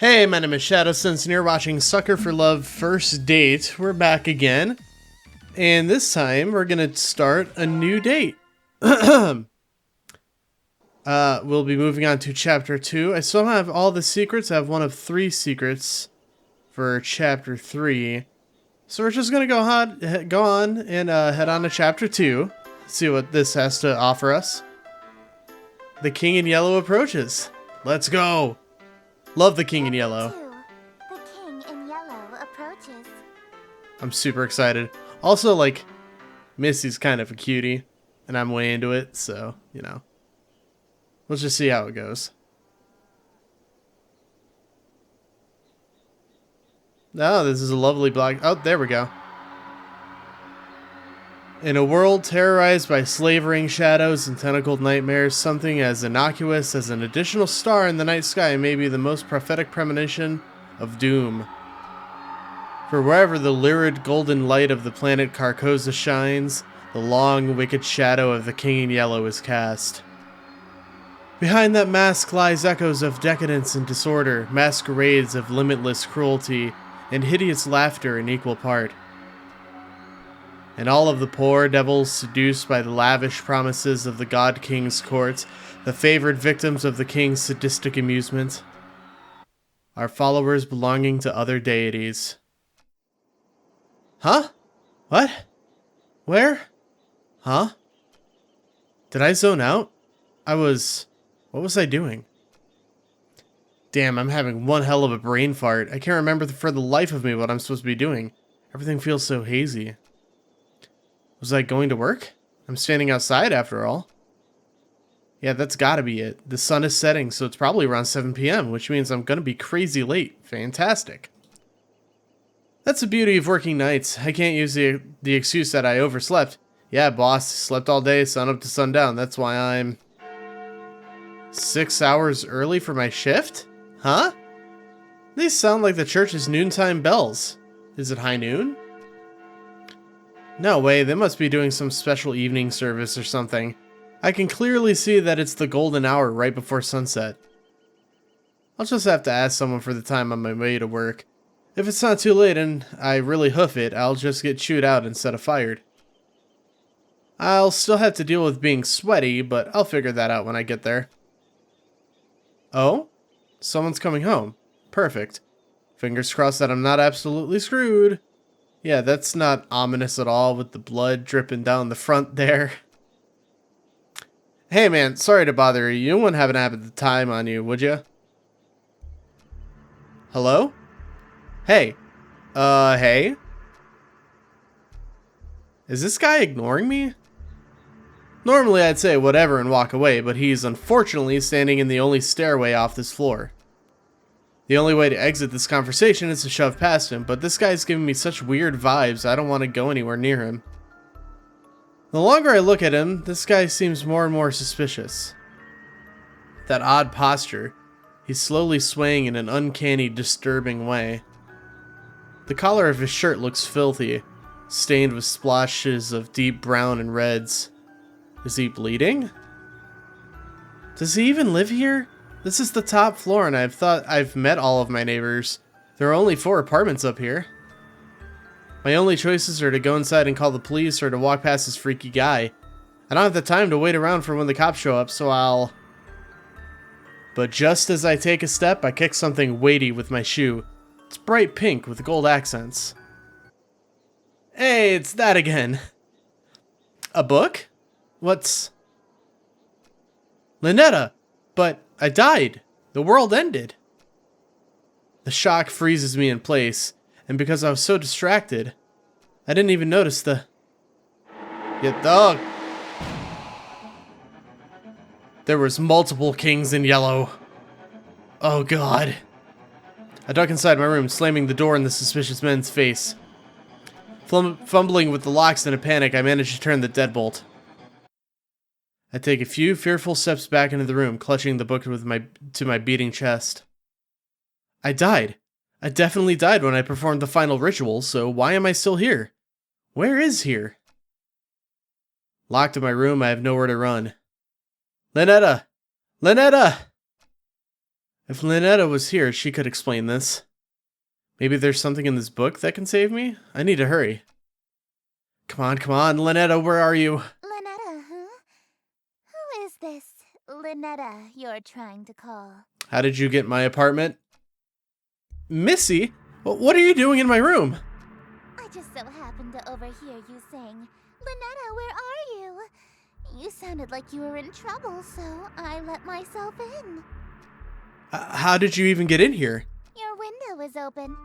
Hey, my name is Shadowsense, and you're watching Sucker for Love First Date. We're back again, and this time we're gonna start a new date. We'll be moving on to Chapter 2. I still don't have all the secrets. I have one of 3 secrets for Chapter 3. So we're just gonna go on and head on to Chapter 2, see what this has to offer us. The King in Yellow approaches. Let's go! Love the King in Yellow. The King in Yellow approaches. I'm super excited. Also, like, Missy's kind of a cutie, and I'm way into it, so, you know. Let's just see how it goes. Oh, this is a lovely block. Oh, there we go. In a world terrorized by slavering shadows and tentacled nightmares, something as innocuous as an additional star in the night sky may be the most prophetic premonition of doom. For wherever the lurid golden light of the planet Carcosa shines, the long, wicked shadow of the King in Yellow is cast. Behind that mask lies echoes of decadence and disorder, masquerades of limitless cruelty, and hideous laughter in equal part. And all of the poor devils seduced by the lavish promises of the God King's court, the favored victims of the King's sadistic amusement, are followers belonging to other deities. Huh? What? Where? Huh? Did I zone out? What was I doing? Damn, I'm having one hell of a brain fart. I can't remember for the life of me what I'm supposed to be doing. Everything feels so hazy. Was I going to work? I'm standing outside after all. Yeah, that's gotta be it. The sun is setting, so it's probably around 7 p.m., which means I'm gonna be crazy late. Fantastic. That's the beauty of working nights. I can't use the excuse that I overslept. Yeah, boss, slept all day, sun up to sundown. That's why I'm 6 hours early for my shift? Huh? These sound like the church's noontime bells. Is it high noon? No way, they must be doing some special evening service or something. I can clearly see that it's the golden hour right before sunset. I'll just have to ask someone for the time on my way to work. If it's not too late and I really hoof it, I'll just get chewed out instead of fired. I'll still have to deal with being sweaty, but I'll figure that out when I get there. Oh? Someone's coming home. Perfect. Fingers crossed that I'm not absolutely screwed. Yeah, that's not ominous at all with the blood dripping down the front there. Hey man, sorry to bother you. You wouldn't happen to have the time on you, would you? Hello? Hey. Hey? Is this guy ignoring me? Normally I'd say whatever and walk away, but he's unfortunately standing in the only stairway off this floor. The only way to exit this conversation is to shove past him, but this guy's giving me such weird vibes, I don't want to go anywhere near him. The longer I look at him, this guy seems more and more suspicious. That odd posture, he's slowly swaying in an uncanny, disturbing way. The collar of his shirt looks filthy, stained with splotches of deep brown and reds. Is he bleeding? Does he even live here? This is the top floor, and I've thought I've met all of my neighbors. There are only 4 apartments up here. My only choices are to go inside and call the police or to walk past this freaky guy. I don't have the time to wait around for when the cops show up, so I'll... But just as I take a step, I kick something weighty with my shoe. It's bright pink with gold accents. Hey, it's that again. A book? What's... Lynetta! But I died. The world ended. The shock freezes me in place, and because I was so distracted, I didn't even notice the... dog. There was multiple kings in yellow. Oh god. I duck inside my room, slamming the door in the suspicious men's face. Fumbling with the locks in a panic, I manage to turn the deadbolt. I take a few fearful steps back into the room, clutching the book to my beating chest. I died. I definitely died when I performed the final ritual, so why am I still here? Where is here? Locked in my room, I have nowhere to run. Lynetta! Lynetta! If Lynetta was here, she could explain this. Maybe there's something in this book that can save me? I need to hurry. Come on, Lynetta, where are you? Lynetta, huh? Who is this Lynetta you're trying to call? How did you get my apartment? Missy? What are you doing in my room? I just so happened to overhear you saying, Lynetta, where are you? You sounded like you were in trouble, so I let myself in. How did you even get in here? Your window is open.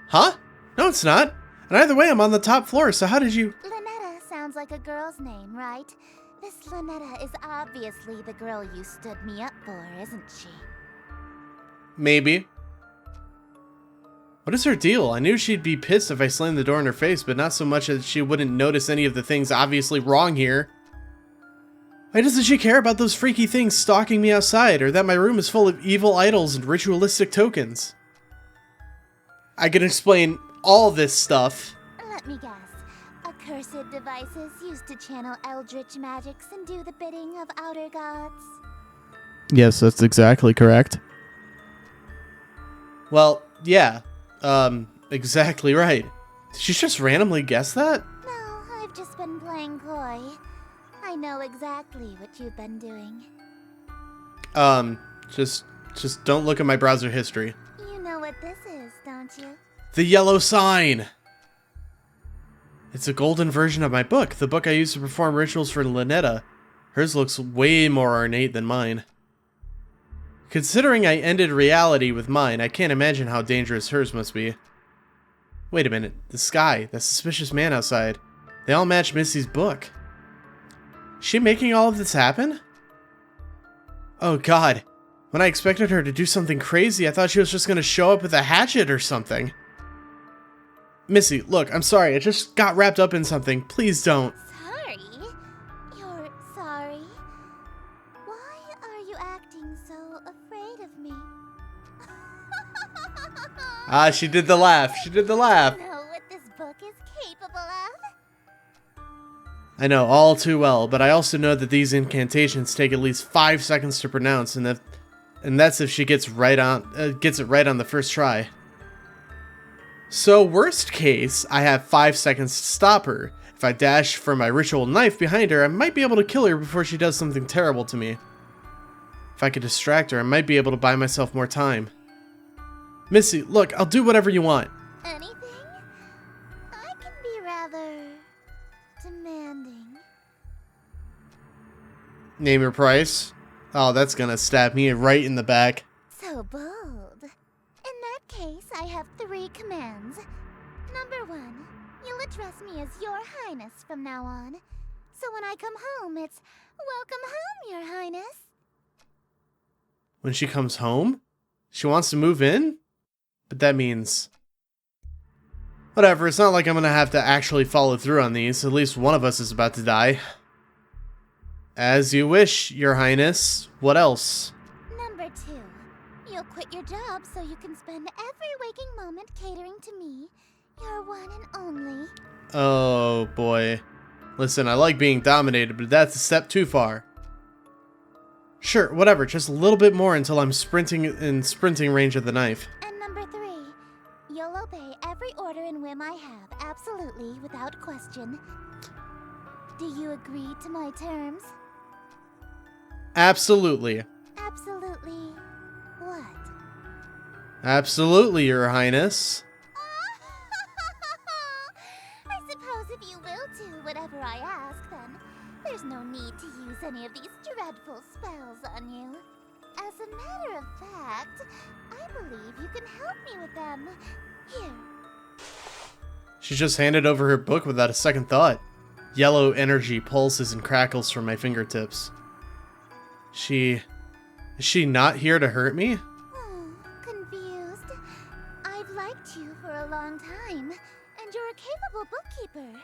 Huh? No, it's not. And either way, I'm on the top floor, so how did you... Lynetta sounds like a girl's name, right? This Lynetta is obviously the girl you stood me up for, isn't she? Maybe. What is her deal? I knew she'd be pissed if I slammed the door in her face, but not so much that she wouldn't notice any of the things obviously wrong here. Why doesn't she care about those freaky things stalking me outside, or that my room is full of evil idols and ritualistic tokens? I can explain all this stuff. Let me guess. Accursed devices used to channel eldritch magics and do the bidding of outer gods. Yes, that's exactly correct. Well, yeah. Exactly right. Did she just randomly guess that? No, I've just been playing coy. I know exactly what you've been doing. Just don't look at my browser history. You know what this is, don't you? The yellow sign! It's a golden version of my book, the book I used to perform rituals for Lynetta. Hers looks way more ornate than mine. Considering I ended reality with mine, I can't imagine how dangerous hers must be. Wait a minute, the sky, that suspicious man outside, they all match Missy's book. Is she making all of this happen? Oh god, when I expected her to do something crazy, I thought she was just gonna show up with a hatchet or something. Missy, look, I'm sorry, I just got wrapped up in something. Please don't. Sorry? You're sorry? Why are you acting so afraid of me? Ah, she did the laugh. She did the laugh. You know what this book is capable of? I know all too well, but I also know that these incantations take at least 5 seconds to pronounce, and that's if she gets it right on the first try. So worst case, I have 5 seconds to stop her. If I dash for my ritual knife behind her, I might be able to kill her before she does something terrible to me. If I could distract her, I might be able to buy myself more time. Missy, look, I'll do whatever you want. Anything? I can be rather demanding. Name your price. Oh, that's gonna stab me right in the back. So bold. In that case, I have 3 commands. Number 1, you'll address me as Your Highness from now on. So when I come home, it's welcome home, Your Highness. When she comes home? She wants to move in? But that means... Whatever, it's not like I'm gonna have to actually follow through on these. At least one of us is about to die. As you wish, Your Highness. What else? Number 2, you'll quit your job so you can spend every waking moment catering to me, your one and only. Oh, boy. Listen, I like being dominated, but that's a step too far. Sure, whatever, just a little bit more until I'm in sprinting range of the knife. And number 3, you'll obey every order and whim I have, absolutely, without question. Do you agree to my terms? Absolutely. Absolutely what? Absolutely, Your Highness. I suppose if you will do whatever I ask, then there's no need to use any of these dreadful spells on you. As a matter of fact, I believe you can help me with them. Here. She just handed over her book without a second thought. Yellow energy pulses and crackles from my fingertips. Is she not here to hurt me? Confused. I've liked you for a long time, and you're a capable bookkeeper.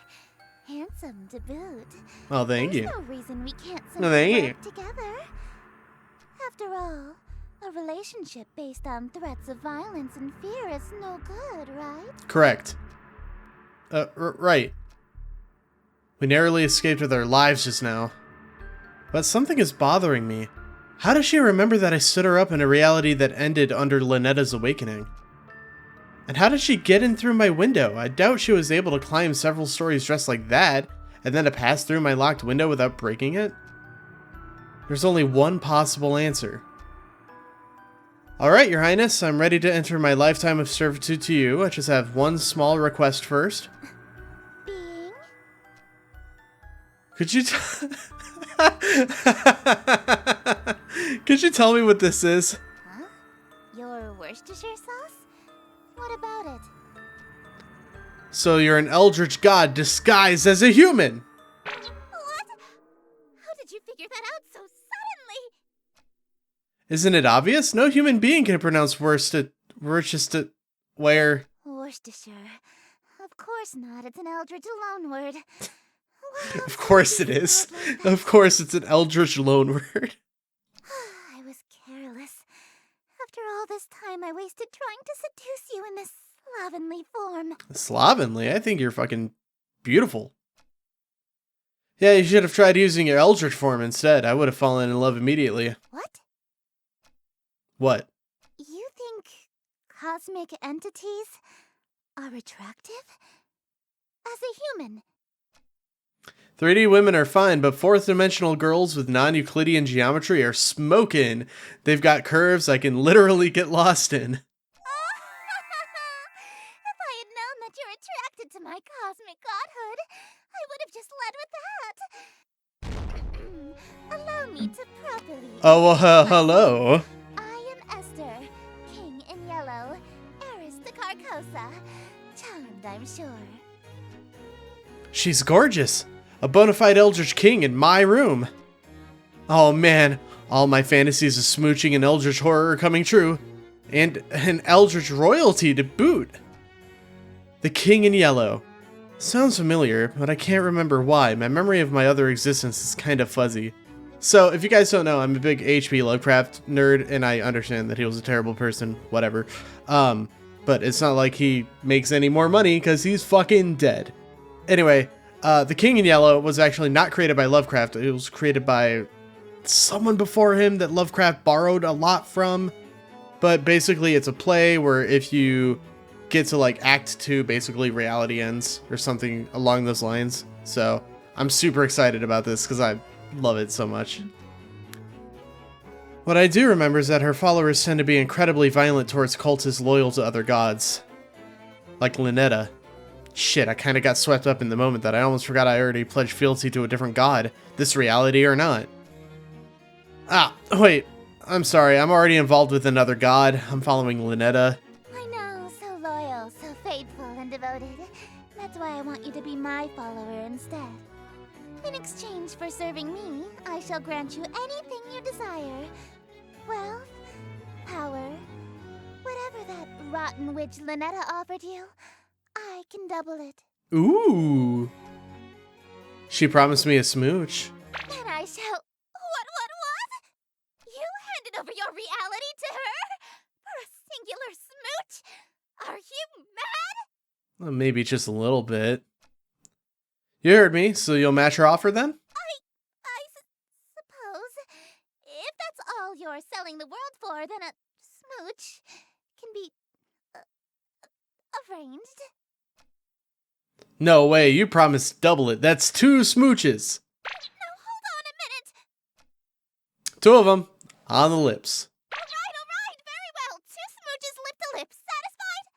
Handsome to boot. Oh, thank you. There's no reason we can't Oh, thank simply you. work together. After all, a relationship based on threats of violence and fear is no good, right? Correct. Right. We narrowly escaped with our lives just now. But something is bothering me. How does she remember that I stood her up in a reality that ended under Linetta's awakening? And how did she get in through my window? I doubt she was able to climb several stories dressed like that, and then to pass through my locked window without breaking it? There's only one possible answer. Alright, Your Highness, I'm ready to enter my lifetime of servitude to you. I just have one small request first. Being? Could you Could you tell me what this is? Huh? Your Worcestershire sauce? What about it? So you're an eldritch god disguised as a human! What? How did you figure that out so suddenly? Isn't it obvious? No human being can pronounce Worcestershire. Worcestershire. Of course not. It's an eldritch loanword. Well, Of course it is. Of course it's an eldritch loanword. I was careless. After all this time I wasted trying to seduce you in this slovenly form. Slovenly? I think you're fucking beautiful. Yeah, you should have tried using your eldritch form instead. I would have fallen in love immediately. What? What? You think cosmic entities are attractive? As a human? 3D women are fine, but fourth dimensional girls with non-Euclidean geometry are smoking. They've got curves I can literally get lost in. If I had known that you're attracted to my cosmic godhood, I would have just led with that. Allow me to properly... Oh, well, hello. I am Esther, King in Yellow, heiress to Carcosa. Charmed, I'm sure. She's gorgeous. A bona fide eldritch king in my room. Oh man, all my fantasies of smooching and eldritch horror are coming true. And an eldritch royalty to boot. The King in Yellow. Sounds familiar, but I can't remember why. My memory of my other existence is kind of fuzzy. So, if you guys don't know, I'm a big H.P. Lovecraft nerd, and I understand that he was a terrible person, whatever. But it's not like he makes any more money, because he's fucking dead. Anyway, The King in Yellow was actually not created by Lovecraft. It was created by someone before him that Lovecraft borrowed a lot from. But basically, it's a play where if you get to like Act 2, basically reality ends or something along those lines. So I'm super excited about this because I love it so much. What I do remember is that her followers tend to be incredibly violent towards cultists loyal to other gods. Like Linetta. Shit, I kinda got swept up in the moment that I almost forgot I already pledged fealty to a different god, this reality or not. Ah, wait. I'm sorry, I'm already involved with another god. I'm following Linetta. I know, so loyal, so faithful and devoted. That's why I want you to be my follower instead. In exchange for serving me, I shall grant you anything you desire. Wealth, power, whatever that rotten witch Linetta offered you, I can double it. Ooh. She promised me a smooch. And I shall... What? You handed over your reality to her? For a singular smooch? Are you mad? Well, maybe just a little bit. You heard me, so you'll match her offer then? I suppose. If that's all you're selling the world for, then a smooch can be... arranged. No way, you promised double it. That's 2 smooches. No, hold on a minute. 2 of them on the lips. All right, very well. 2 smooches lip to lip. Satisfied?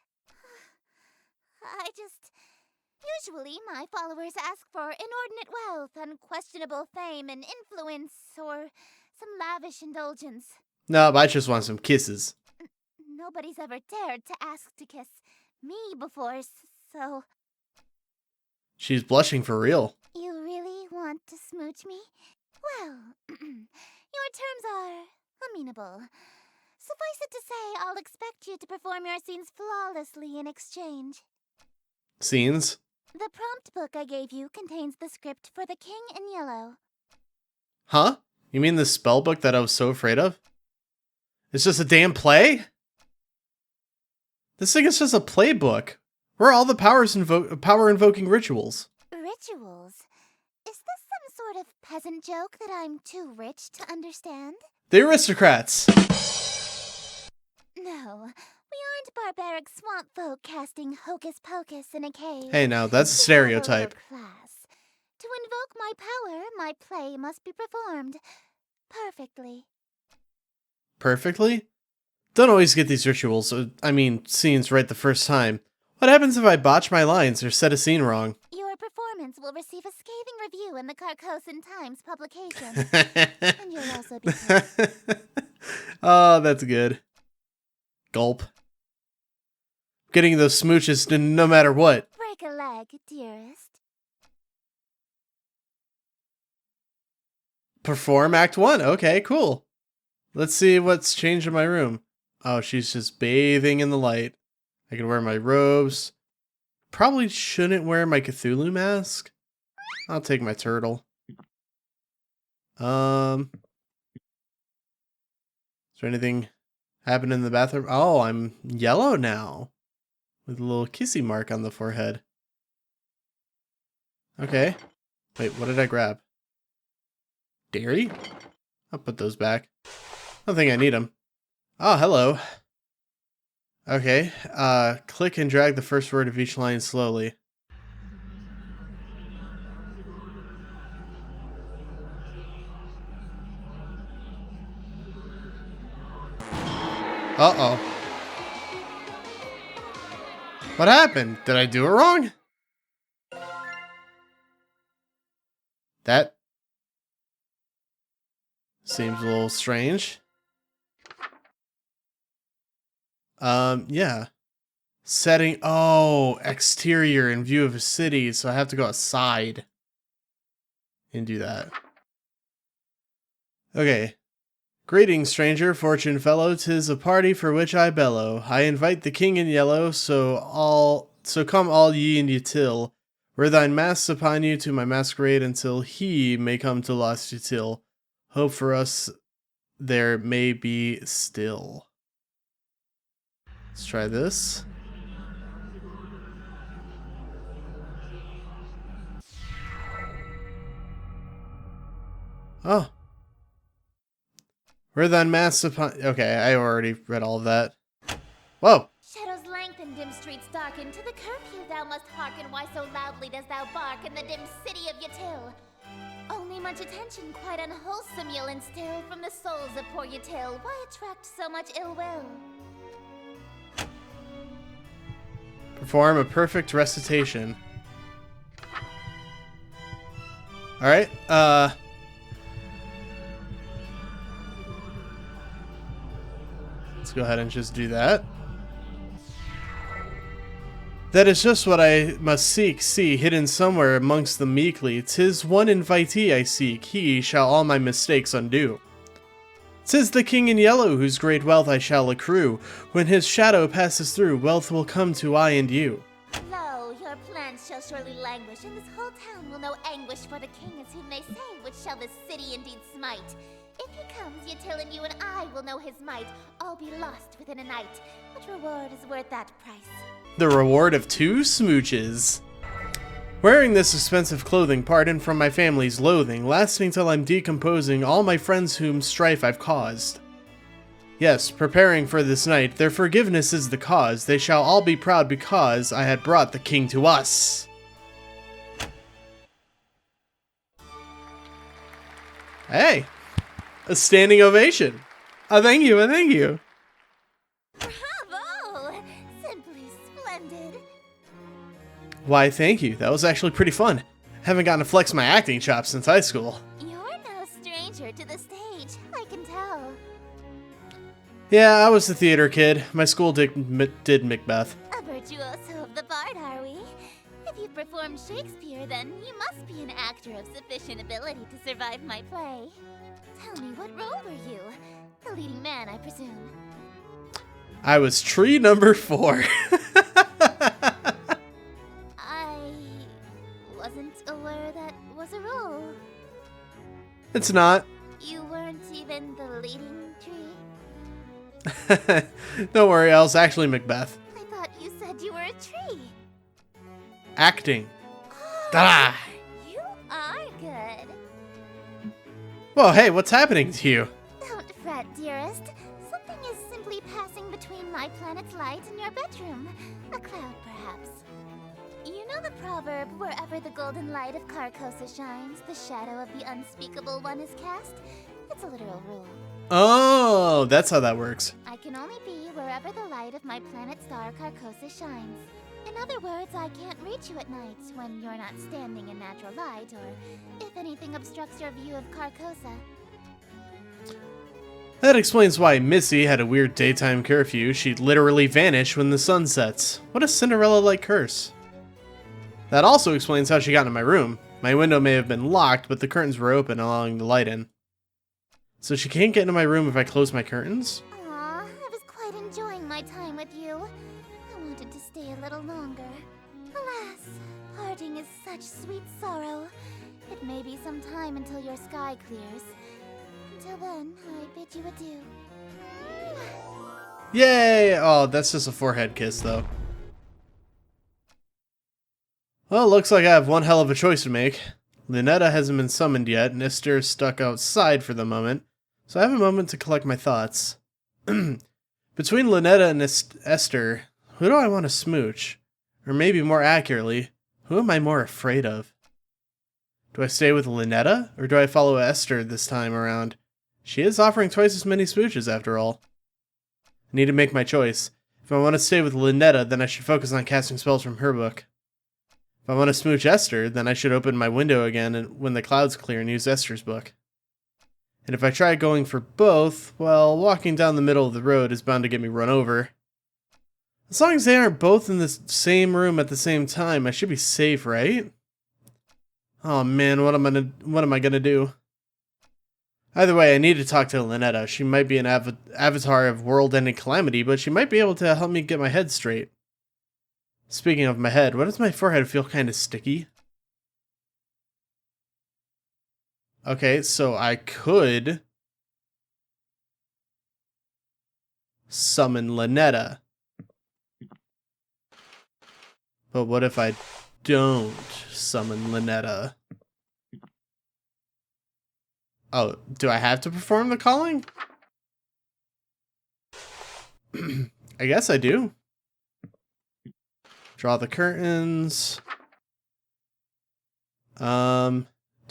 Usually my followers ask for inordinate wealth, unquestionable fame and influence, or some lavish indulgence. No, I just want some kisses. Nobody's ever dared to ask to kiss me before, so... She's blushing for real. You really want to smooch me? Well, your terms are amenable. Suffice it to say, I'll expect you to perform your scenes flawlessly in exchange. Scenes? The prompt book I gave you contains the script for The King in Yellow. Huh? You mean the spell book that I was so afraid of? It's just a damn play? This thing is just a playbook. Where are all the power-invoking rituals? Rituals? Is this some sort of peasant joke that I'm too rich to understand? The aristocrats. No, we aren't barbaric swamp folk casting hocus pocus in a cave. Hey, now that's a We are stereotype. lower class. To invoke my power, my play must be performed perfectly. Perfectly? Don't always get these rituals, scenes right the first time. What happens if I botch my lines or set a scene wrong? Your performance will receive a scathing review in the Carcosan Times publication. And you'll also be killed. Oh, that's good. Gulp. Getting those smooches no matter what. Break a leg, dearest. Perform Act 1. Okay, cool. Let's see what's changed in my room. Oh, she's just bathing in the light. I can wear my robes. Probably shouldn't wear my Cthulhu mask. I'll take my turtle. Is there anything happening in the bathroom? Oh, I'm yellow now. With a little kissy mark on the forehead. Okay. Wait, what did I grab? Dairy? I'll put those back. I don't think I need them. Oh, hello. Okay, click and drag the first word of each line slowly. Uh-oh. What happened? Did I do it wrong? That seems a little strange. Yeah. Setting, oh, exterior in view of a city, so I have to go outside and do that. Okay. Greetings, stranger, fortune fellow, 'tis a party for which I bellow. I invite the king in yellow, so come all ye in Util. Wear thine masks upon you to my masquerade until he may come to Lost Util. Hope for us there may be still. Let's try this. Oh. Wear thine masks upon... Okay, I already read all of that. Whoa. Shadows lengthen, dim streets darken. To the curfew thou must hearken. Why so loudly dost thou bark in the dim city of Util? Only much attention, quite unwholesome, you'll instill from the souls of poor Util. Why attract so much ill will? Perform a perfect recitation. Alright, let's go ahead and just do that. That is just what I must see, hidden somewhere amongst the meekly. 'Tis one invitee I seek, he shall all my mistakes undo. 'Tis the king in yellow, whose great wealth I shall accrue. When his shadow passes through, wealth will come to I and you. Lo, your plans shall surely languish, and this whole town will know anguish for the king is whom they say, which shall this city indeed smite. If he comes, Util and you and I will know his might, all be lost within a night. What reward is worth that price? The reward of 2 smooches. Wearing this expensive clothing, pardon from my family's loathing, lasting till I'm decomposing all my friends whom strife I've caused. Yes, preparing for this night, their forgiveness is the cause, they shall all be proud because I had brought the king to us. Hey, a standing ovation. A thank you, a thank you. Bravo! Simply splendid. Why, thank you. That was actually pretty fun. Haven't gotten to flex my acting chops since high school. You're no stranger to the stage, I can tell. Yeah, I was a theater kid. My school did Macbeth. A virtuoso of the bard, are we? If you've performed Shakespeare, then you must be an actor of sufficient ability to survive my play. Tell me, what role were you? The leading man, I presume. I was tree number 4. I wasn't aware that was a role. It's not. You weren't even the leading tree? Don't worry, I was actually Macbeth. I thought you said you were a tree. Acting. Oh, Ah! you are good. Whoa, hey, what's happening to you? Don't dearest. Something is simply passing between my planet's light and your bedroom. A cloud, perhaps. You know the proverb, wherever the golden light of Carcosa shines, the shadow of the unspeakable one is cast? It's a literal rule. Oh, that's how that works. I can only be wherever the light of my planet star Carcosa shines. In other words, I can't reach you at night when you're not standing in natural light, or if anything obstructs your view of Carcosa. That explains why Missy had a weird daytime curfew. She'd literally vanish when the sun sets. What a Cinderella-like curse. That also explains how she got into my room. My window may have been locked, but the curtains were open, allowing the light in. So she can't get into my room if I close my curtains? Aw, I was quite enjoying my time with you. I wanted to stay a little longer. Alas, parting is such sweet sorrow. It may be some time until your sky clears. Until then, I bid you adieu. Yay! Oh, that's just a forehead kiss, though. Well, looks like I have one hell of a choice to make. Lynetta hasn't been summoned yet, and Esther is stuck outside for the moment, so I have a moment to collect my thoughts. Between Lynetta and Esther, who do I want to smooch? Or maybe more accurately, who am I more afraid of? Do I stay with Lynetta, or do I follow Esther this time around? She is offering twice as many smooches, after all. I need to make my choice. If I want to stay with Lynetta, then I should focus on casting spells from her book. If I want to smooch Esther, then I should open my window again and when the clouds clear and use Esther's book. And if I try going for both, well, walking down the middle of the road is bound to get me run over. As long as they aren't both in the same room at the same time, I should be safe, right? Oh man, what am I gonna do? Either way, I need to talk to Lynetta. She might be an avatar of world-ending calamity, but she might be able to help me get my head straight. Speaking of my head, why does my forehead feel kind of sticky? Okay, so I could summon Lynetta. But what if I don't summon Lynetta? Oh, do I have to perform the calling? I guess I do. Draw the curtains. Turn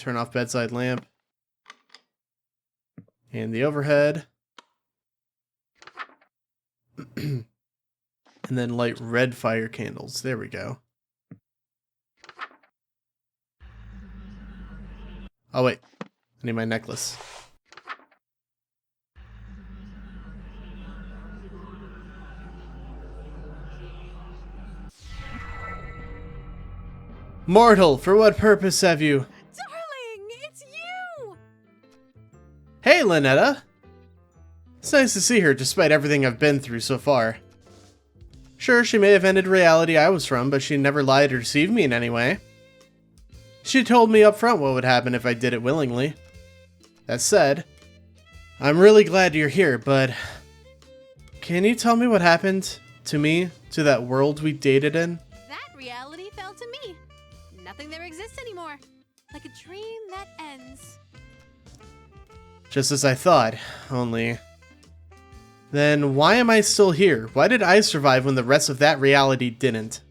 off bedside lamp. And the overhead. And then light red fire candles. There we go. Oh wait, I need my necklace. Mortal, for what purpose have you? Darling, it's you! Hey, Lynetta! It's nice to see her, despite everything I've been through so far. Sure, she may have ended reality I was from, but she never lied or deceived me in any way. She told me up front what would happen if I did it willingly. That said, I'm really glad you're here, but can you tell me what happened to me, to that world we dated in? That reality fell to me. Nothing there exists anymore. Like a dream that ends. Just as I thought, only... Then why am I still here? Why did I survive when the rest of that reality didn't?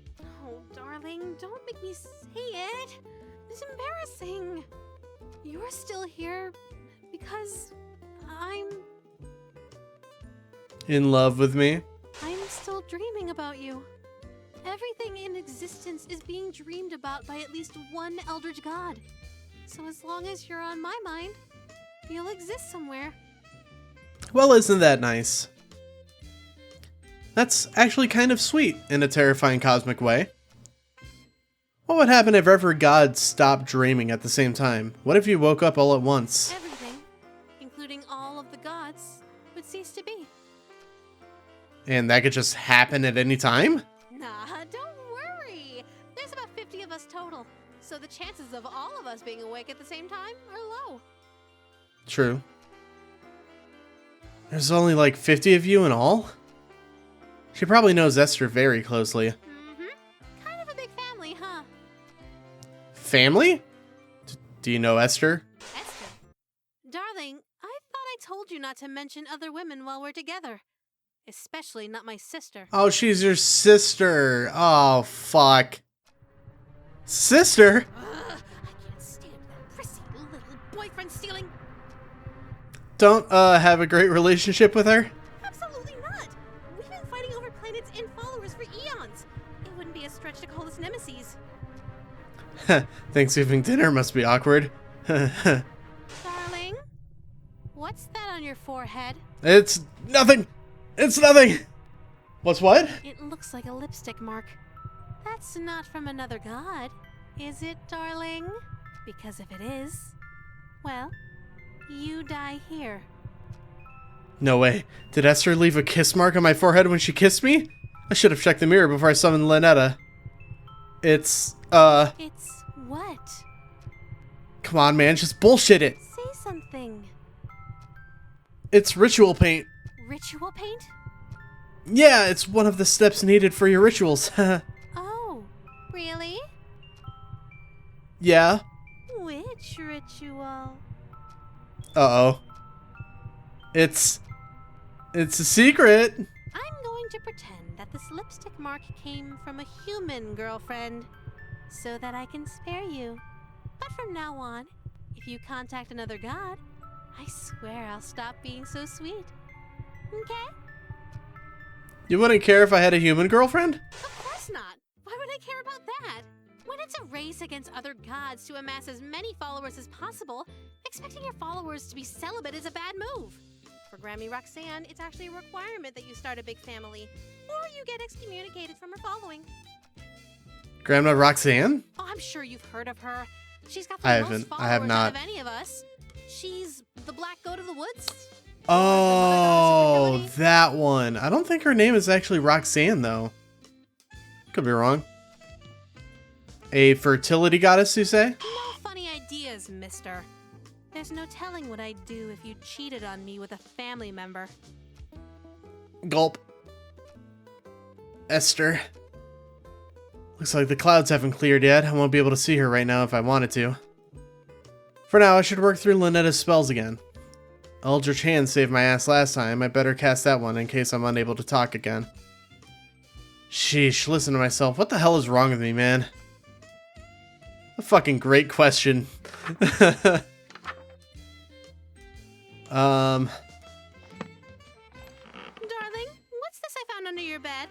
Oh, darling, don't make me say it. It's embarrassing. You're still here because I'm In love with me? I'm still dreaming about you. Everything in existence is being dreamed about by at least one eldritch god. So as long as you're on my mind, you'll exist somewhere. Well, isn't that nice? That's actually kind of sweet in a terrifying cosmic way. What would happen if every god stopped dreaming at the same time? What if you woke up all at once? Everything, including all of the gods, would cease to be. And that could just happen at any time? Nah, don't worry. There's about 50 of us total, so the chances of all of us being awake at the same time are low. True. There's only like 50 of you in all? She probably knows Esther very closely. Mm-hmm. Kind of a big family, huh? Family? Do you know Esther? Esther. Darling, I thought I told you not to mention other women while we're together. Especially not my sister. Oh, she's your sister. Oh, fuck. Sister? Ugh, I can't stand that prissy little boyfriend stealing. Don't, have a great relationship with her? Absolutely not. We've been fighting over planets and followers for eons. It wouldn't be a stretch to call us nemesis. Thanksgiving dinner must be awkward. Darling? What's that on your forehead? It's nothing. It's nothing. What's what? It looks like a lipstick mark. That's not from another god, is it, darling? Because if it is, well, you die here. No way. Did Esther leave a kiss mark on my forehead when she kissed me? I should have checked the mirror before I summoned Lynetta. It's, It's what? come on, man. Just bullshit it. Say something. It's ritual paint. Ritual paint? Yeah, it's one of the steps needed for your rituals. Oh, really? Yeah. Which ritual? Uh-oh. It's a secret. I'm going to pretend that this lipstick mark came from a human girlfriend, so that I can spare you. But from now on, if you contact another god, I swear I'll stop being so sweet. Okay? You wouldn't care if I had a human girlfriend? Of course not. Why would I care about that? When it's a race against other gods to amass as many followers as possible, expecting your followers to be celibate is a bad move. For Grammy Roxanne, it's actually a requirement that you start a big family, or you get excommunicated from her following. Grandma Roxanne? Oh, I'm sure you've heard of her. She's got the I most haven't. followers I have not. out of any of us. She's the Black Goat of the Woods. Oh, that one. I don't think her name is actually Roxanne, though. Could be wrong. A fertility goddess, you say? No funny ideas, mister. There's no telling what I'd do if you cheated on me with a family member. Gulp. Esther. Looks like the clouds haven't cleared yet. I won't be able to see her right now if I wanted to. For now, I should work through Lynetta's spells again. Eldritch Hand saved my ass last time. I better cast that one in case I'm unable to talk again. Sheesh, listen to myself. What the hell is wrong with me, man? A fucking great question. Darling, what's this I found under your bed?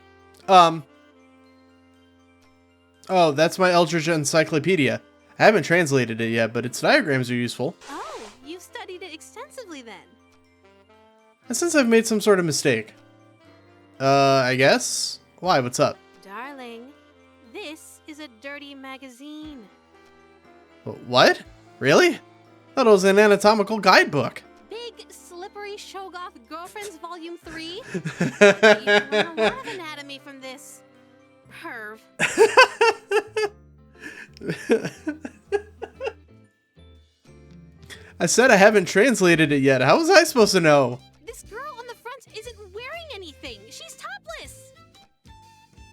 Oh, that's my Eldritch Encyclopedia. I haven't translated it yet, but its diagrams are useful. Oh, you've studied it extensively then. And since I've made some sort of mistake. I guess? Why, what's up? Darling, this is a dirty magazine. What? Really? Thought it was an anatomical guidebook. Big, slippery Shogoth Girlfriends Volume 3? You learn a lot of anatomy from this. Perv. I said I haven't translated it yet. How was I supposed to know? This girl on the front isn't wearing anything. She's topless.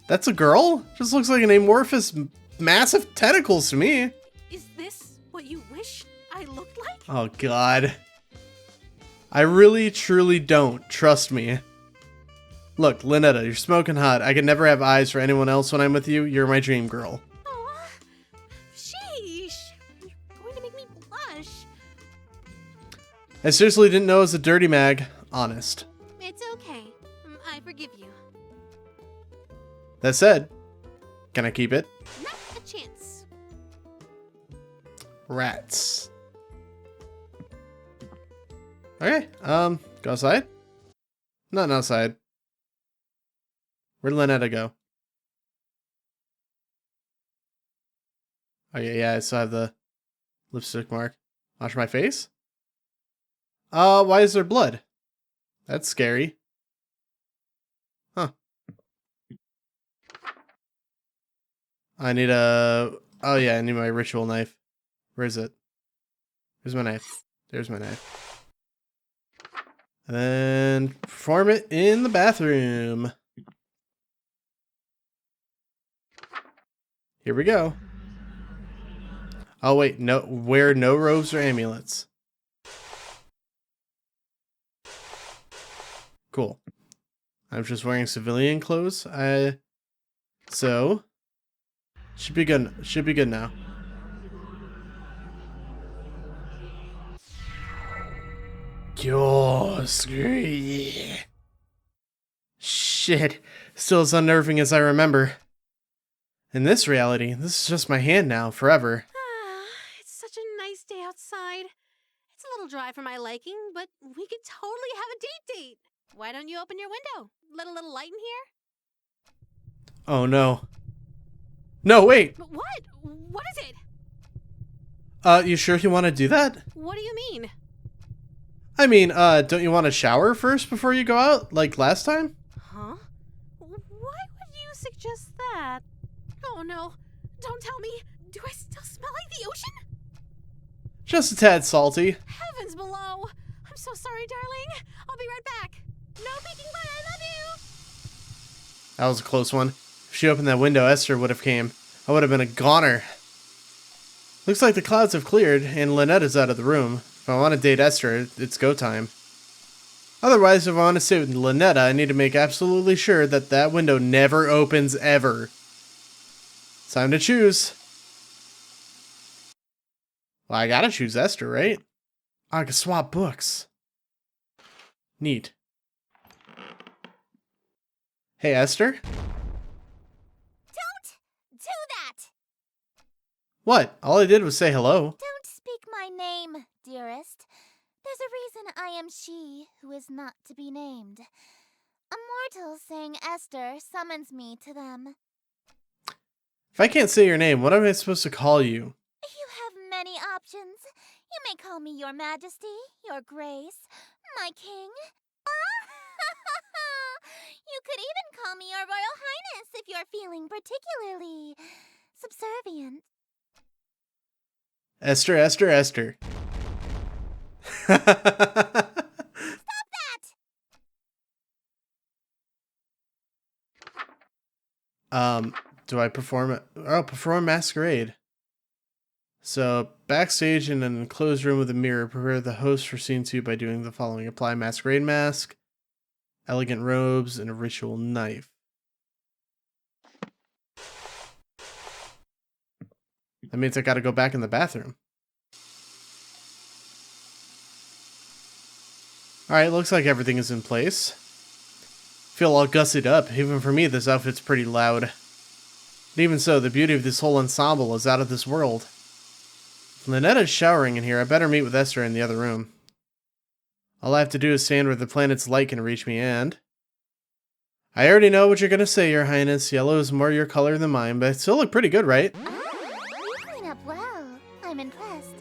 That's a girl? Just looks like an amorphous, massive tentacles to me. Is this what you wish I looked like? Oh, God. I really, truly don't. Trust me. Look, Lynetta, you're smoking hot. I can never have eyes for anyone else when I'm with you. You're my dream girl. Aw, sheesh. You're going to make me blush. I seriously didn't know it was a dirty mag. Honest. It's okay. I forgive you. That said, can I keep it? Not a chance. Rats. Okay, go outside? Not outside. Where'd Lynetta go? Oh yeah, I still have the lipstick mark. Wash my face? Why is there blood? That's scary. Huh. I need a... Oh yeah, I need my ritual knife. Where is it? Where's my knife? There's my knife. And then perform it in the bathroom. Here we go. Oh wait, no, wear no robes or amulets. Cool. I'm just wearing civilian clothes. So should be good. Should be good now. Shit. Still as unnerving as I remember. In this reality, this is just my hand now, forever. It's such a nice day outside. It's a little dry for my liking, but we could totally have a date. Why don't you open your window? Let a little light in here? Oh no. No, wait! What? What is it? You sure you want to do that? What do you mean? I mean, don't you want to shower first before you go out, like last time? Huh? Why would you suggest that? Oh no, don't tell me. Do I still smell like the ocean? Just a tad salty. Heavens below. I'm so sorry, darling. I'll be right back. No peeking, but I love you. That was a close one. If she opened that window, Esther would have came. I would have been a goner. Looks like the clouds have cleared, and Lynette's out of the room. If I want to date Esther, it's go time. Otherwise, if I want to stay with Lynette, I need to make absolutely sure that that window never opens ever. Time to choose. Well, I gotta choose Esther, right? I can swap books. Neat. Hey, Esther? Don't do that! What? All I did was say hello. Don't speak my name, dearest. There's a reason I am she who is not to be named. A mortal saying Esther summons me to them. If I can't say your name, what am I supposed to call you? You have many options. You may call me your majesty, your grace, my king. You could even call me your royal highness if you're feeling particularly subservient. Esther, Esther, Esther. Stop that! Do I perform? Oh, perform masquerade. So, backstage in an enclosed room with a mirror, prepare the host for scene 2 by doing the following. Apply masquerade mask, elegant robes, and a ritual knife. That means I gotta go back in the bathroom. Alright, looks like everything is in place. Feel all gussied up. Even for me, this outfit's pretty loud. But even so, the beauty of this whole ensemble is out of this world. If Lynette's showering in here, I better meet with Esther in the other room. All I have to do is stand where the planet's light can reach me, and... I already know what you're gonna say, Your Highness. Yellow is more your color than mine, but it still look pretty good, right? You clean up well. I'm impressed.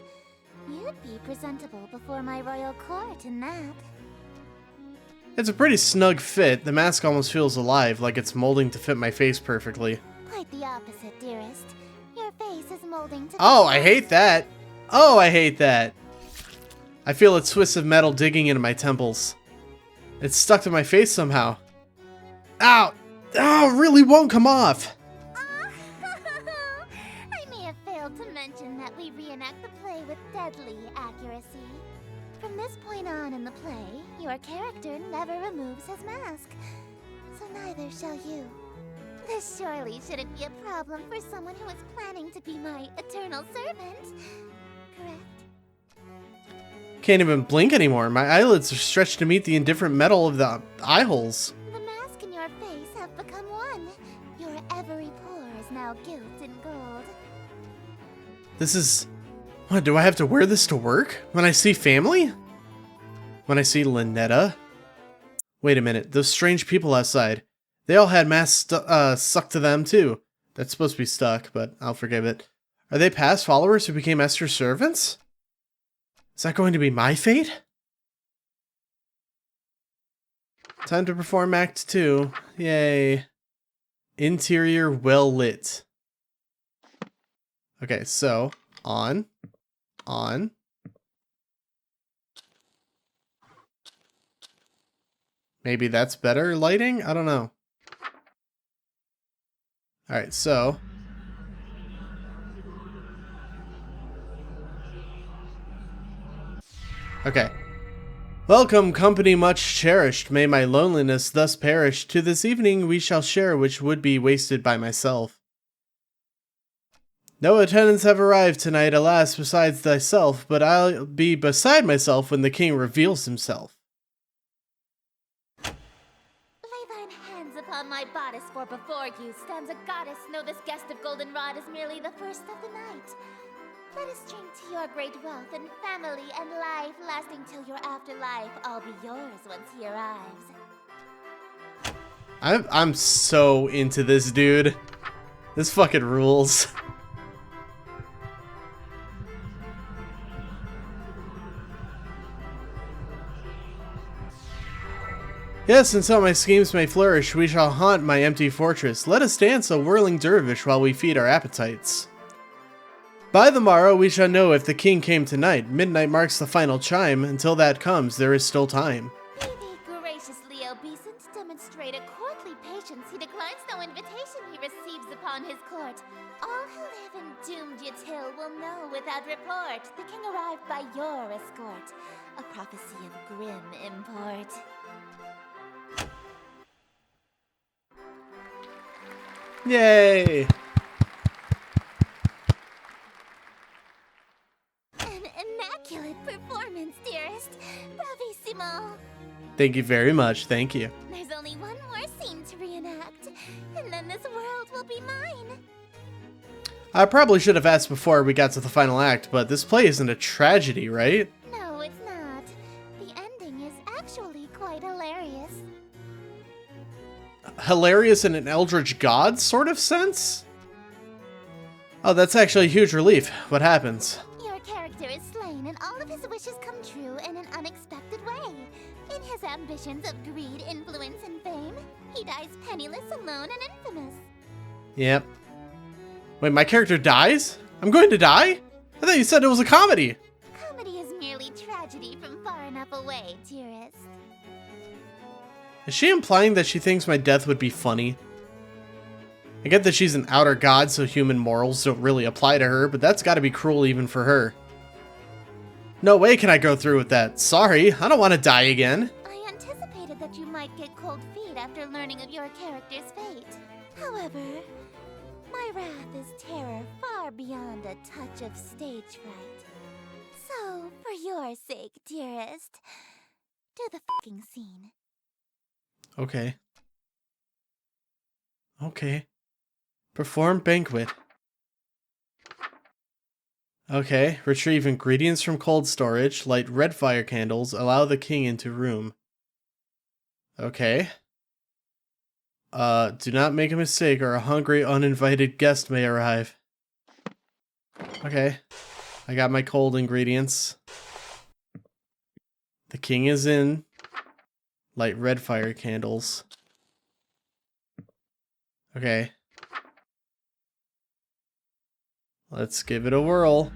You'd be presentable before my royal court in that. It's a pretty snug fit. The mask almost feels alive, like it's molding to fit my face perfectly. Quite the opposite, dearest. Your face is molding to... Oh, I hate that! Oh, I hate that! I feel a twist of metal digging into my temples. It's stuck to my face somehow. Ow! Ow, it really won't come off! I may have failed to mention that we reenact the play with deadly accuracy. From this point on in the play, your character never removes his mask. So neither shall you. This surely shouldn't be a problem for someone who is planning to be my eternal servant. Correct? Can't even blink anymore. My eyelids are stretched to meet the indifferent metal of the eye holes. The mask and your face have become one. Your every pore is now gilt in gold. This is... What, do I have to wear this to work? When I see family? When I see Lynette? Wait a minute, those strange people outside. They all had masks stuck to them too. That's supposed to be stuck, but I'll forgive it. Are they past followers who became Esther's servants? Is that going to be my fate? Time to perform Act 2. Yay. Interior well lit. Okay, so, on. Maybe that's better lighting? I don't know. Alright, so... Okay. Welcome, company much cherished. May my loneliness thus perish. To this evening we shall share, which would be wasted by myself. No attendants have arrived tonight, alas, besides thyself, but I'll be beside myself when the king reveals himself. Lay thine hands upon my bodice, for before you stands a goddess. Know this guest of goldenrod is merely the first of the night. Let us drink to your great wealth and family and life, lasting till your afterlife. All be yours once he arrives. I'm so into this dude. This fucking rules. Yes, and so my schemes may flourish, we shall haunt my empty fortress. Let us dance a whirling dervish while we feed our appetites. By the morrow we shall know if the king came tonight. Midnight marks the final chime. Until that comes, there is still time. Be thee graciously obeisant, demonstrate a courtly patience. He declines no invitation he receives upon his court. All who live in doomed Yatil will know without report. The king arrived by your escort. A prophecy of grim import. Yay! An immaculate performance, dearest. Bravissimo. Thank you very much, thank you. There's only one more scene to reenact, and then this world will be mine. I probably should have asked before we got to the final act, but this play isn't a tragedy, right? No, it's not. The ending is actually quite hilarious. Hilarious in an Eldritch God sort of sense? Oh, that's actually a huge relief. What happens? Your character is slain, and all of his wishes come true in an unexpected way. In his ambitions of greed, influence, and fame, he dies penniless, alone, and infamous. Yep. Wait, my character dies? I'm going to die? I thought you said it was a comedy. Comedy is merely tragedy from far enough away, dearest. Is she implying that she thinks my death would be funny? I get that she's an outer god, so human morals don't really apply to her, but that's gotta be cruel even for her. No way can I go through with that. Sorry, I don't want to die again. I anticipated that you might get cold feet after learning of your character's fate. However, my wrath is terror far beyond a touch of stage fright. So, for your sake, dearest, do the fucking scene. Okay. Okay. Perform banquet. Okay. Retrieve ingredients from cold storage. Light red fire candles. Allow the king into room. Okay. Do not make a mistake or a hungry, uninvited guest may arrive. Okay. I got my cold ingredients. The king is in. Light red fire candles. Okay. Let's give it a whirl.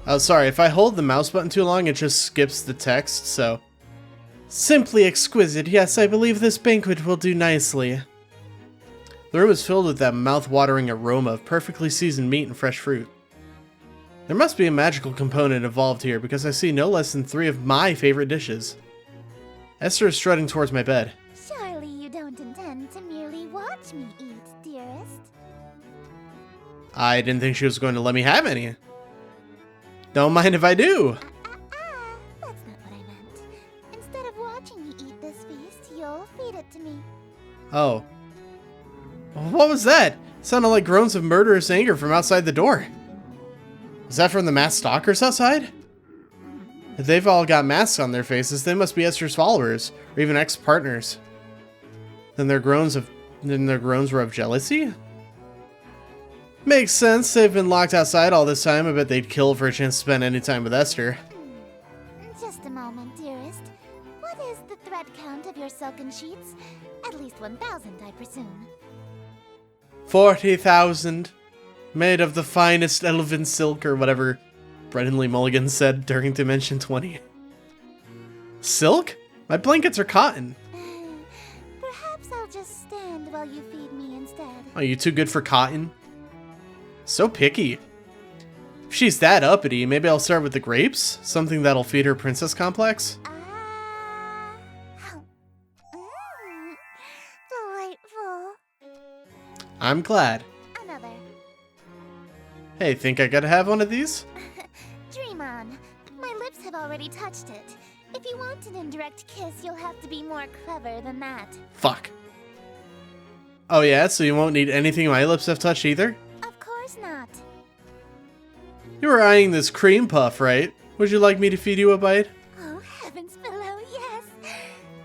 Oh, sorry, if I hold the mouse button too long, it just skips the text, so... Simply exquisite. Yes, I believe this banquet will do nicely. The room is filled with that mouth-watering aroma of perfectly seasoned meat and fresh fruit. There must be a magical component involved here, because I see no less than 3 of my favorite dishes. Esther is strutting towards my bed. Surely you don't intend to merely watch me eat, dearest. I didn't think she was going to let me have any. Don't mind if I do. That's not what I meant. Instead of watching me eat this feast, you'll feed it to me. Oh. What was that? It sounded like groans of murderous anger from outside the door. Was that from the masked stalkers outside? If they've all got masks on their faces, they must be Esther's followers, or even ex-partners. Then their groans were of jealousy? Makes sense. They've been locked outside all this time. I bet they'd kill for a chance to spend any time with Esther. Just a moment, dearest. What is the thread count of your silken sheets? At least 1,000, I presume. 40,000. Made of the finest elven silk, or whatever Brennan Lee Mulligan said during Dimension 20. Silk? My blankets are cotton. Perhaps I'll just stand while you feed me instead. Are you too good for cotton? So picky. If she's that uppity, maybe I'll start with the grapes? Something that'll feed her princess complex? Delightful. I'm glad. Another. Hey, think I gotta have one of these? Dream on. My lips have already touched it. If you want an indirect kiss, you'll have to be more clever than that. Fuck. Oh yeah, so you won't need anything my lips have touched either? Of course not. You were eyeing this cream puff, right? Would you like me to feed you a bite? Oh, heavens below, yes.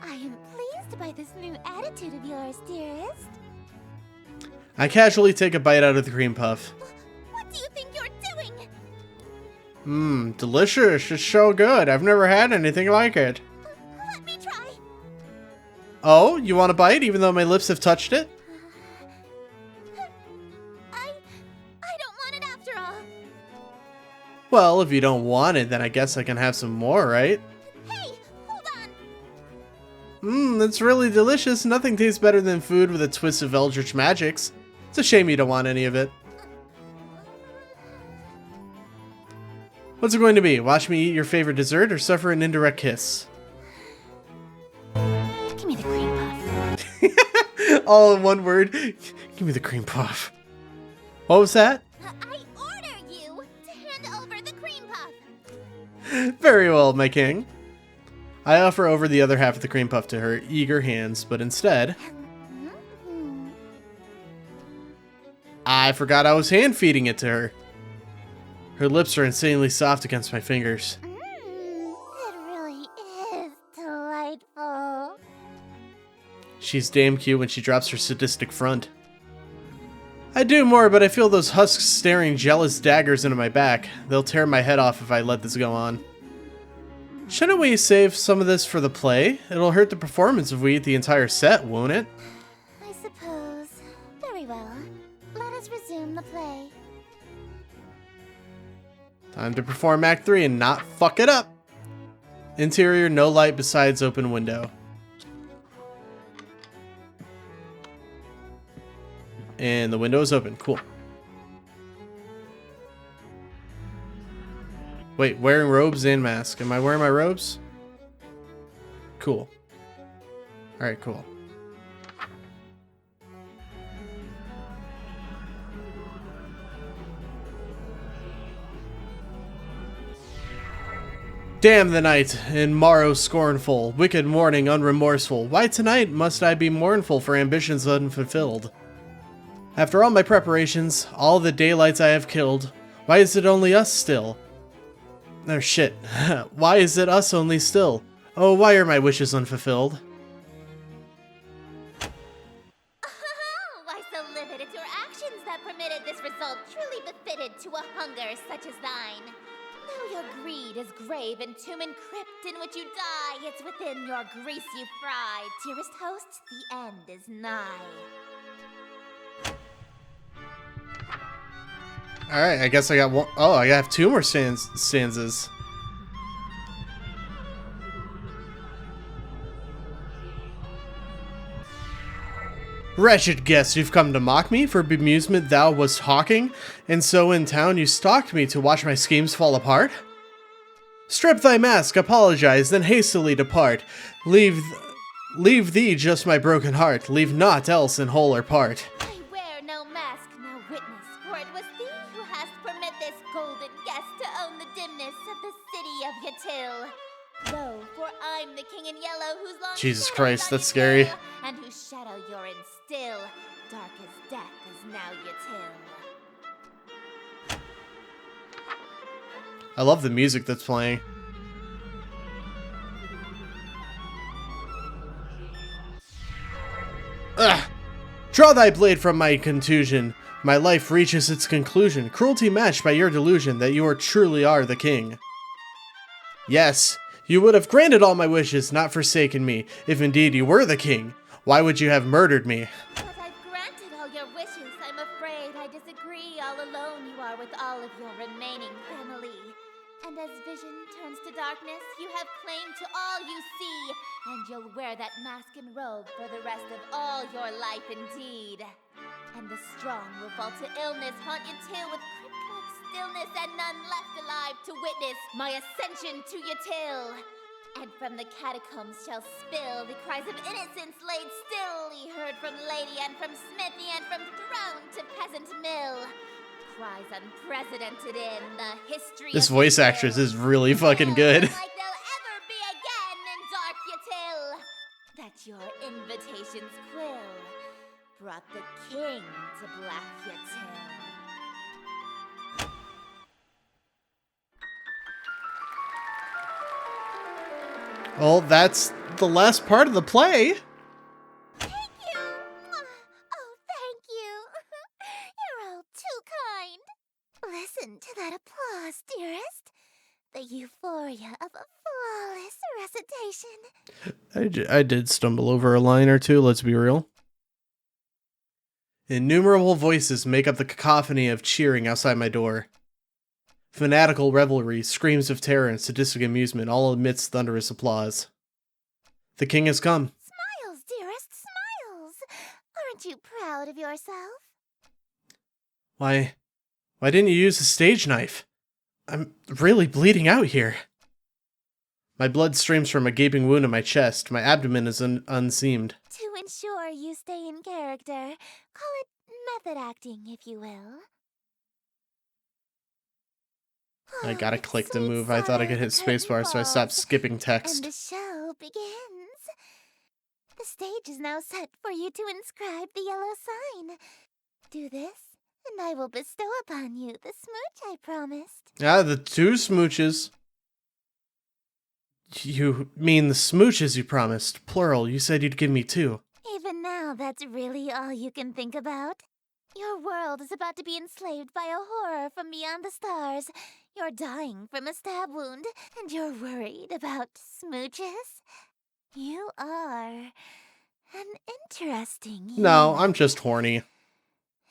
I am pleased by this new attitude of yours, dearest. I casually take a bite out of the cream puff. What do you think you're doing? Mmm, delicious. It's so good. I've never had anything like it. Let me try. Oh, you want a bite even though my lips have touched it? I don't want it after all. Well, if you don't want it, then I guess I can have some more, right? Hey, hold on. Mmm, it's really delicious. Nothing tastes better than food with a twist of eldritch magics. It's a shame you don't want any of it. What's it going to be? Watch me eat your favorite dessert or suffer an indirect kiss? Give me the cream puff. All in one word. Give me the cream puff. What was that? I order you to hand over the cream puff. Very well, my king. I offer over the other half of the cream puff to her eager hands, but instead, I forgot I was hand feeding it to her. Her lips are insanely soft against my fingers. It really is delightful. She's damn cute when she drops her sadistic front. I do more, but I feel those husks staring jealous daggers into my back. They'll tear my head off if I let this go on. Shouldn't we save some of this for the play? It'll hurt the performance if we eat the entire set, won't it? I suppose. Very well. Let us resume the play. Time to perform Act 3 and not fuck it up. Interior, no light besides open window. And the window is open. Cool. Wait, wearing robes and mask. Am I wearing my robes? Cool. Alright, cool. Damn the night, in morrow scornful, wicked morning unremorseful. Why tonight must I be mournful for ambitions unfulfilled? After all my preparations, all the daylights I have killed, why is it only us still? Oh shit, why is it us only still? Oh, why are my wishes unfulfilled? Why so livid? It's your actions that permitted this result, truly befitted to a hunger such as thine. Though your greed is grave and tomb and crypt in which you die, it's within your grease you fry. Dearest host, the end is nigh. Alright, I guess I got one. Oh, I have two more stanzas. Wretched guest, you've come to mock me, for bemusement thou wast hawking, and so in town you stalked me to watch my schemes fall apart? Strip thy mask, apologize, then hastily depart. Leave thee just my broken heart, leave naught else in whole or part. I wear no mask, no witness, for it was thee who hast permit this golden guest to own the dimness of the city of Yatil. Lo, for I'm the king in yellow whose long Jesus shadows Christ, on that's you scary. trail, and whose shadow you're in still. Dark as death is now Yatil. I love the music that's playing. Ugh! Draw thy blade from my contusion. My life reaches its conclusion. Cruelty matched by your delusion that you truly are the king. Yes, you would have granted all my wishes, not forsaken me, if indeed you were the king. Why would you have murdered me? But I've granted all your wishes. I'm afraid I disagree. All alone you are with all of your remaining family. And as vision turns to darkness, you have claim to all you see. And you'll wear that mask and robe for the rest of all your life indeed. And the strong will fall to illness, haunt you till with crypt-like stillness, and none left alive to witness my ascension to your till. And from the catacombs shall spill the cries of innocence laid still, ye heard from lady and from smithy and from throne to peasant mill. Cries unprecedented in the history This of voice the actress hill. is really fucking good. Like they'll ever be again in dark Yatil. That your invitations quill brought the king to Black Yatil. Well, that's the last part of the play. Thank you! Oh, thank you! You're all too kind. Listen to that applause, dearest. The euphoria of a flawless recitation. I did stumble over a line or two, let's be real. Innumerable voices make up the cacophony of cheering outside my door. Fanatical revelry, screams of terror, and sadistic amusement all amidst thunderous applause. The king has come. Smiles, dearest, smiles! Aren't you proud of yourself? Why didn't you use a stage knife? I'm really bleeding out here. My blood streams from a gaping wound in my chest. My abdomen is unseamed. To ensure you stay in character, call it method acting, if you will. I gotta click to Sweet move. I thought I sorrow, could hit the curtain spacebar, so I stopped falls, skipping and text. the show begins. The stage is now set for you to inscribe the yellow sign. Do this, and I will bestow upon you the smooch I promised. Ah, the two smooches. You mean the smooches you promised? Plural, you said you'd give me two. Even now, that's really all you can think about? Your world is about to be enslaved by a horror from beyond the stars. You're dying from a stab wound, and you're worried about smooches? You are an interesting No, human. I'm just horny.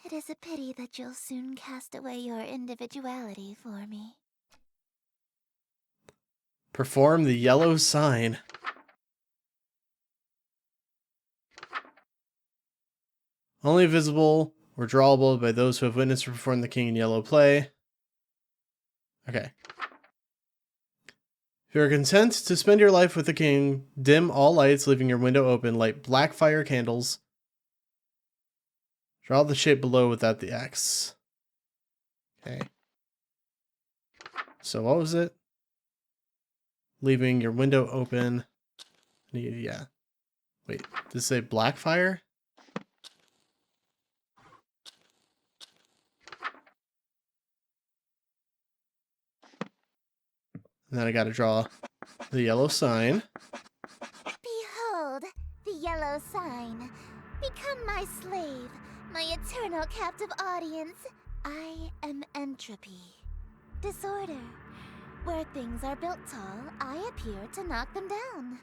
It is a pity that you'll soon cast away your individuality for me. Perform the yellow sign. Only visible or drawable by those who have witnessed or performed the King in Yellow play. Okay. If you are content to spend your life with the king, dim all lights, leaving your window open, light black fire candles. Draw the shape below without the X. Okay. So what was it? Leaving your window open. Yeah. Wait, did it say black fire? And then I gotta draw the yellow sign. Behold, the yellow sign. Become my slave, my eternal captive audience. I am entropy. Disorder. Where things are built tall, I appear to knock them down.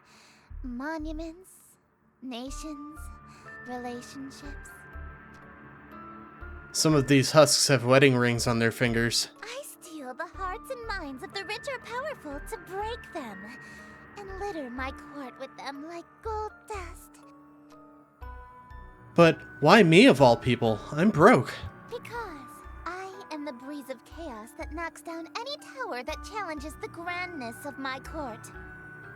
Monuments, nations, relationships. Some of these husks have wedding rings on their fingers. I steal the hearts and minds of the rich or powerful to break them, and litter my court with them like gold dust. But why me of all people? I'm broke. Because I am the breeze of chaos that knocks down any tower that challenges the grandness of my court.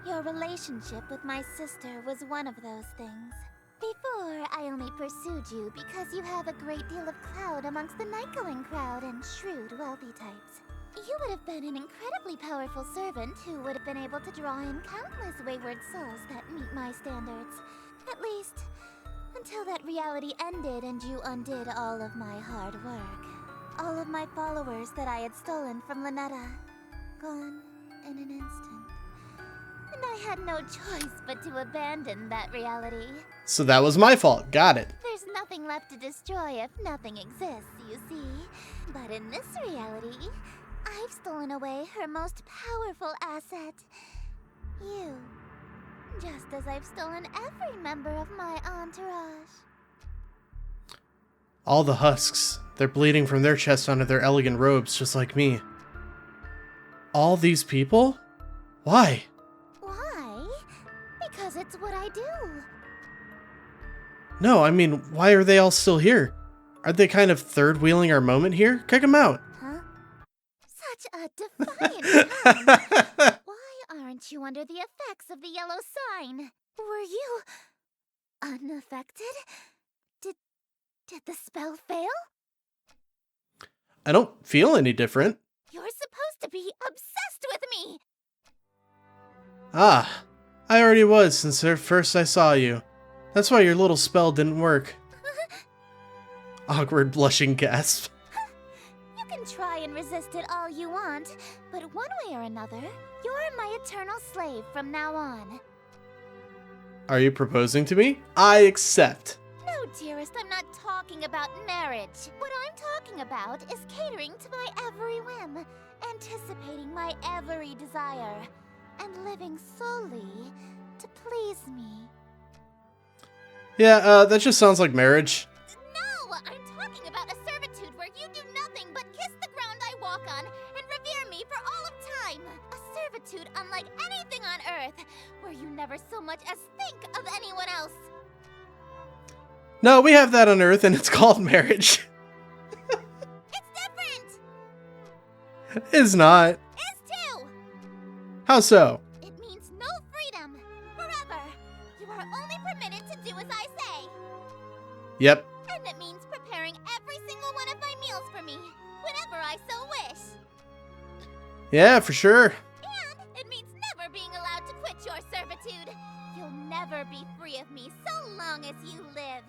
Your relationship with my sister was one of those things. Before, I only pursued you because you have a great deal of clout amongst the night-going crowd and shrewd, wealthy types. You would have been an incredibly powerful servant who would have been able to draw in countless wayward souls that meet my standards. At least, until that reality ended and you undid all of my hard work. All of my followers that I had stolen from Lynetta. Gone in an instant. And I had no choice but to abandon that reality. So that was my fault. Got it. There's nothing left to destroy if nothing exists, you see. But in this reality, I've stolen away her most powerful asset. You. Just as I've stolen every member of my entourage. All the husks. They're bleeding from their chests onto their elegant robes, just like me. All these people? Why? Why? Because it's what I do. No, I mean, why are they all still here? Aren't they kind of third-wheeling our moment here? Kick them out. Huh? Such a defiant tone. Why aren't you under the effects of the yellow sign? Were you unaffected? Did the spell fail? I don't feel any different. You're supposed to be obsessed with me! Ah, I already was since first I saw you. That's why your little spell didn't work. Awkward blushing gasp. You can try and resist it all you want, but one way or another, you're my eternal slave from now on. Are you proposing to me? I accept. No, dearest, I'm not talking about marriage. What I'm talking about is catering to my every whim, anticipating my every desire, and living solely to please me. Yeah, that just sounds like marriage. No, I'm talking about a servitude where you do nothing but kiss the ground I walk on and revere me for all of time. A servitude unlike anything on Earth, where you never so much as think of anyone else. No, we have that on Earth, and it's called marriage. It's different! It's not. Is too! How so? It means no freedom. Forever. You are only permitted to do as I say. Yep. And it means preparing every single one of my meals for me, whenever I so wish. Yeah, for sure. And it means never being allowed to quit your servitude. You'll never be free of me so long as you live.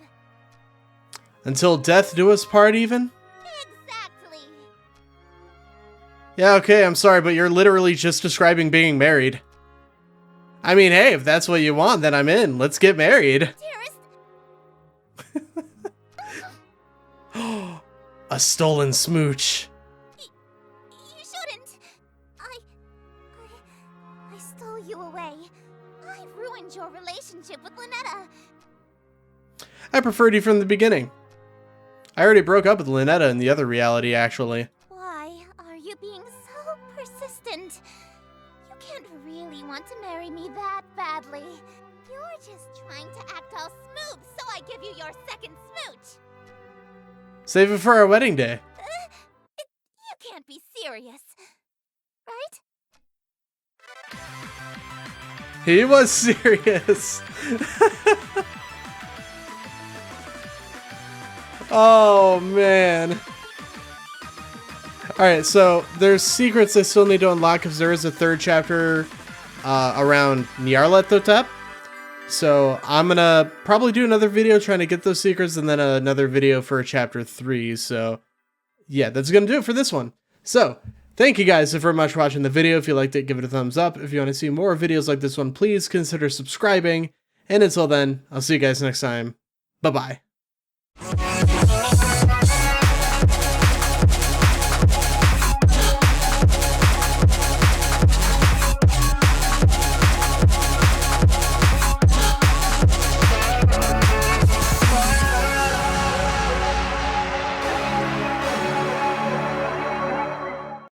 Until death do us part, even? Exactly. Yeah, okay, I'm sorry, but you're literally just describing being married. I mean, hey, if that's what you want, then I'm in. Let's get married. Dearest, A stolen smooch. you shouldn't. I stole you away. I ruined your relationship with Lynetta. I preferred you from the beginning. I already broke up with Lynetta in the other reality, actually. Why are you being so persistent? You can't really want to marry me that badly. You're just trying to act all smooth so I give you your second smooch. Save it for our wedding day. You can't be serious, right? He was serious. Oh, man. Alright, so there's secrets I still need to unlock because there is a third chapter around Nyarlathotep. So I'm going to probably do another video trying to get those secrets and then another video for chapter 3. So yeah, that's going to do it for this one. So thank you guys so very much for watching the video. If you liked it, give it a thumbs up. If you want to see more videos like this one, please consider subscribing. And until then, I'll see you guys next time. Bye-bye.